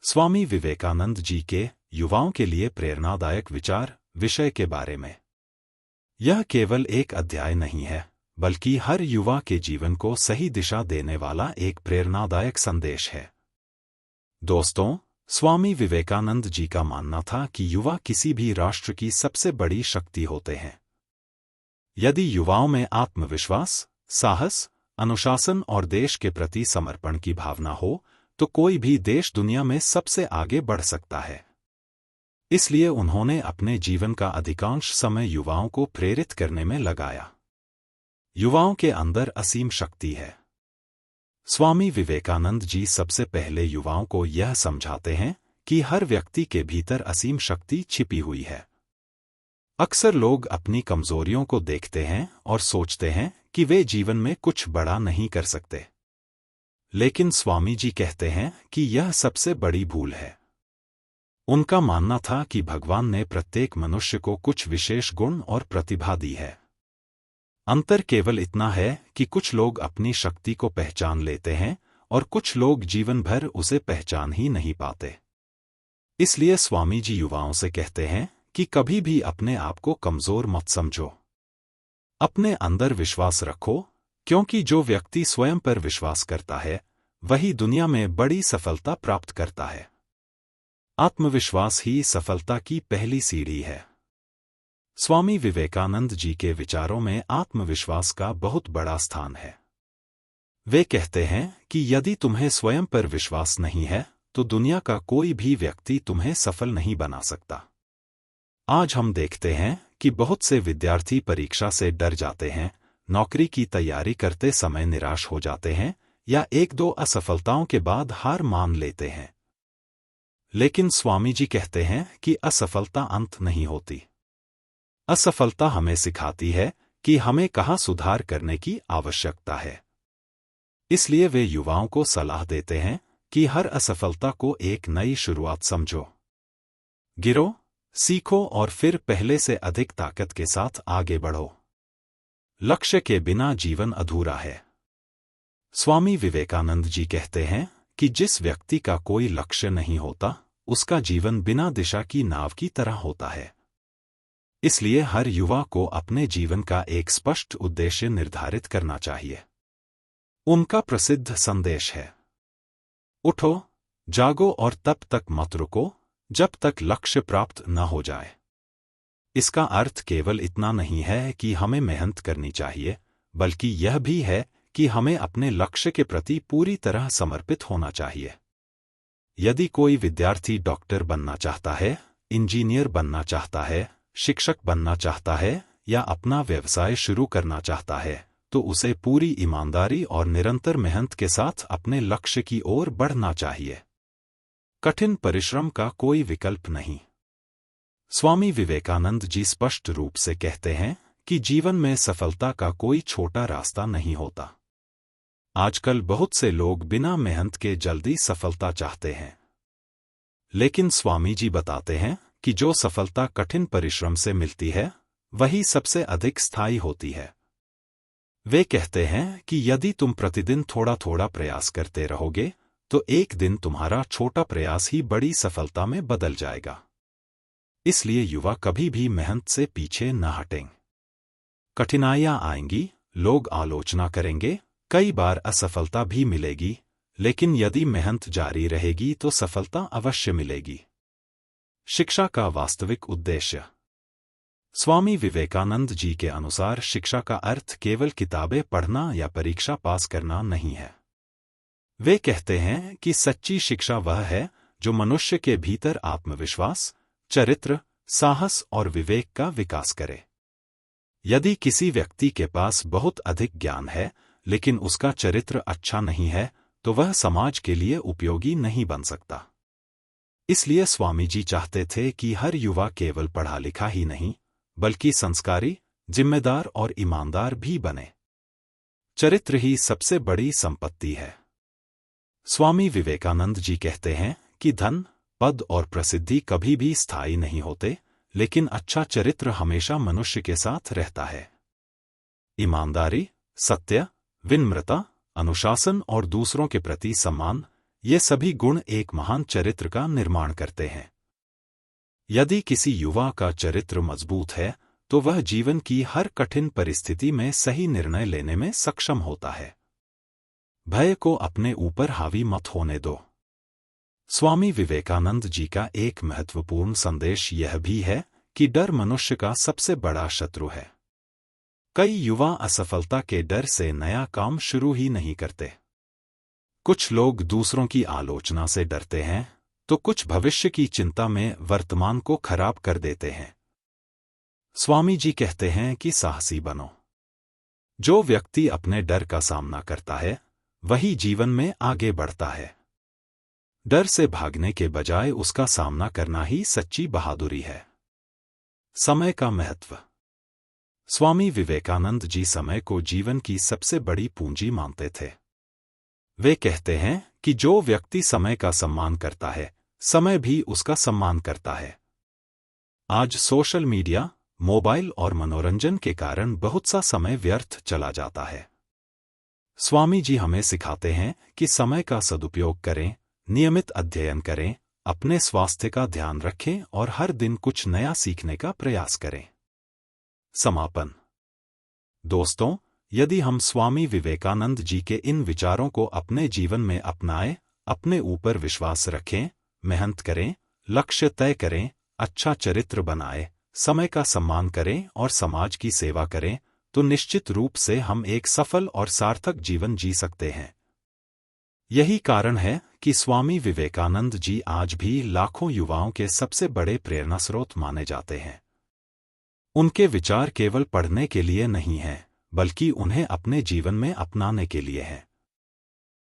स्वामी विवेकानंद जी के युवाओं के लिए प्रेरणादायक विचार विषय के बारे में। यह केवल एक अध्याय नहीं है, बल्कि हर युवा के जीवन को सही दिशा देने वाला एक प्रेरणादायक संदेश है। दोस्तों, स्वामी विवेकानंद जी का मानना था कि युवा किसी भी राष्ट्र की सबसे बड़ी शक्ति होते हैं। यदि युवाओं में आत्मविश्वास, साहस, अनुशासन और देश के प्रति समर्पण की भावना हो, तो कोई भी देश दुनिया में सबसे आगे बढ़ सकता है। इसलिए उन्होंने अपने जीवन का अधिकांश समय युवाओं को प्रेरित करने में लगाया। युवाओं के अंदर असीम शक्ति है। स्वामी विवेकानंद जी सबसे पहले युवाओं को यह समझाते हैं कि हर व्यक्ति के भीतर असीम शक्ति छिपी हुई है। अक्सर लोग अपनी कमजोरियों को देखते हैं और सोचते हैं कि वे जीवन में कुछ बड़ा नहीं कर सकते। लेकिन स्वामी जी कहते हैं कि यह सबसे बड़ी भूल है। उनका मानना था कि भगवान ने प्रत्येक मनुष्य को कुछ विशेष गुण और प्रतिभा दी है। अंतर केवल इतना है कि कुछ लोग अपनी शक्ति को पहचान लेते हैं और कुछ लोग जीवन भर उसे पहचान ही नहीं पाते। इसलिए स्वामी जी युवाओं से कहते हैं कि कभी भी अपने आप को कमजोर मत समझो। अपने अंदर विश्वास रखो, क्योंकि जो व्यक्ति स्वयं पर विश्वास करता है, वही दुनिया में बड़ी सफलता प्राप्त करता है। आत्मविश्वास ही सफलता की पहली सीढ़ी है। स्वामी विवेकानंद जी के विचारों में आत्मविश्वास का बहुत बड़ा स्थान है। वे कहते हैं कि यदि तुम्हें स्वयं पर विश्वास नहीं है, तो दुनिया का कोई भी व्यक्ति तुम्हें सफल नहीं बना सकता। आज हम देखते हैं कि बहुत से विद्यार्थी परीक्षा से डर जाते हैं, नौकरी की तैयारी करते समय निराश हो जाते हैं या एक दो असफलताओं के बाद हार मान लेते हैं। लेकिन स्वामी जी कहते हैं कि असफलता अंत नहीं होती। असफलता हमें सिखाती है कि हमें कहाँ सुधार करने की आवश्यकता है। इसलिए वे युवाओं को सलाह देते हैं कि हर असफलता को एक नई शुरुआत समझो। गिरो, सीखो और फिर पहले से अधिक ताकत के साथ आगे बढ़ो। लक्ष्य के बिना जीवन अधूरा है। स्वामी विवेकानंद जी कहते हैं कि जिस व्यक्ति का कोई लक्ष्य नहीं होता, उसका जीवन बिना दिशा की नाव की तरह होता है। इसलिए हर युवा को अपने जीवन का एक स्पष्ट उद्देश्य निर्धारित करना चाहिए। उनका प्रसिद्ध संदेश है, उठो, जागो और तब तक मत रुको जब तक लक्ष्य प्राप्त न हो जाए। इसका अर्थ केवल इतना नहीं है कि हमें मेहनत करनी चाहिए, बल्कि यह भी है कि हमें अपने लक्ष्य के प्रति पूरी तरह समर्पित होना चाहिए। यदि कोई विद्यार्थी डॉक्टर बनना चाहता है, इंजीनियर बनना चाहता है, शिक्षक बनना चाहता है या अपना व्यवसाय शुरू करना चाहता है, तो उसे पूरी ईमानदारी और निरंतर मेहनत के साथ अपने लक्ष्य की ओर बढ़ना चाहिए। कठिन परिश्रम का कोई विकल्प नहीं। स्वामी विवेकानंद जी स्पष्ट रूप से कहते हैं कि जीवन में सफलता का कोई छोटा रास्ता नहीं होता। आजकल बहुत से लोग बिना मेहनत के जल्दी सफलता चाहते हैं। लेकिन स्वामी जी बताते हैं कि जो सफलता कठिन परिश्रम से मिलती है, वही सबसे अधिक स्थायी होती है। वे कहते हैं कि यदि तुम प्रतिदिन थोड़ा थोड़ा प्रयास करते रहोगे, तो एक दिन तुम्हारा छोटा प्रयास ही बड़ी सफलता में बदल जाएगा। इसलिए युवा कभी भी मेहनत से पीछे न हटें। कठिनाइयां आएंगी, लोग आलोचना करेंगे, कई बार असफलता भी मिलेगी, लेकिन यदि मेहनत जारी रहेगी तो सफलता अवश्य मिलेगी। शिक्षा का वास्तविक उद्देश्य। स्वामी विवेकानंद जी के अनुसार शिक्षा का अर्थ केवल किताबें पढ़ना या परीक्षा पास करना नहीं है। वे कहते हैं कि सच्ची शिक्षा वह है जो मनुष्य के भीतर आत्मविश्वास, चरित्र, साहस और विवेक का विकास करे। यदि किसी व्यक्ति के पास बहुत अधिक ज्ञान है, लेकिन उसका चरित्र अच्छा नहीं है, तो वह समाज के लिए उपयोगी नहीं बन सकता। इसलिए स्वामी जी चाहते थे कि हर युवा केवल पढ़ा लिखा ही नहीं, बल्कि संस्कारी, जिम्मेदार और ईमानदार भी बने। चरित्र ही सबसे बड़ी संपत्ति है। स्वामी विवेकानंद जी कहते हैं कि धन, पद और प्रसिद्धि कभी भी स्थायी नहीं होते, लेकिन अच्छा चरित्र हमेशा मनुष्य के साथ रहता है। ईमानदारी, सत्य, विनम्रता, अनुशासन और दूसरों के प्रति सम्मान, ये सभी गुण एक महान चरित्र का निर्माण करते हैं। यदि किसी युवा का चरित्र मजबूत है तो वह जीवन की हर कठिन परिस्थिति में सही निर्णय लेने में सक्षम होता है। भय को अपने ऊपर हावी मत होने दो। स्वामी विवेकानंद जी का एक महत्वपूर्ण संदेश यह भी है कि डर मनुष्य का सबसे बड़ा शत्रु है। कई युवा असफलता के डर से नया काम शुरू ही नहीं करते। कुछ लोग दूसरों की आलोचना से डरते हैं तो कुछ भविष्य की चिंता में वर्तमान को खराब कर देते हैं। स्वामी जी कहते हैं कि साहसी बनो। जो व्यक्ति अपने डर का सामना करता है वही जीवन में आगे बढ़ता है। डर से भागने के बजाय उसका सामना करना ही सच्ची बहादुरी है। समय का महत्व। स्वामी विवेकानंद जी समय को जीवन की सबसे बड़ी पूंजी मानते थे। वे कहते हैं कि जो व्यक्ति समय का सम्मान करता है समय भी उसका सम्मान करता है। आज सोशल मीडिया, मोबाइल और मनोरंजन के कारण बहुत सा समय व्यर्थ चला जाता है। स्वामी जी हमें सिखाते हैं कि समय का सदुपयोग करें, नियमित अध्ययन करें, अपने स्वास्थ्य का ध्यान रखें और हर दिन कुछ नया सीखने का प्रयास करें। समापन। दोस्तों, यदि हम स्वामी विवेकानंद जी के इन विचारों को अपने जीवन में अपनाएं, अपने ऊपर विश्वास रखें, मेहनत करें, लक्ष्य तय करें, अच्छा चरित्र बनाएं, समय का सम्मान करें और समाज की सेवा करें, तो निश्चित रूप से हम एक सफल और सार्थक जीवन जी सकते हैं। यही कारण है कि स्वामी विवेकानंद जी आज भी लाखों युवाओं के सबसे बड़े प्रेरणा स्रोत माने जाते हैं। उनके विचार केवल पढ़ने के लिए नहीं हैं, बल्कि उन्हें अपने जीवन में अपनाने के लिए हैं।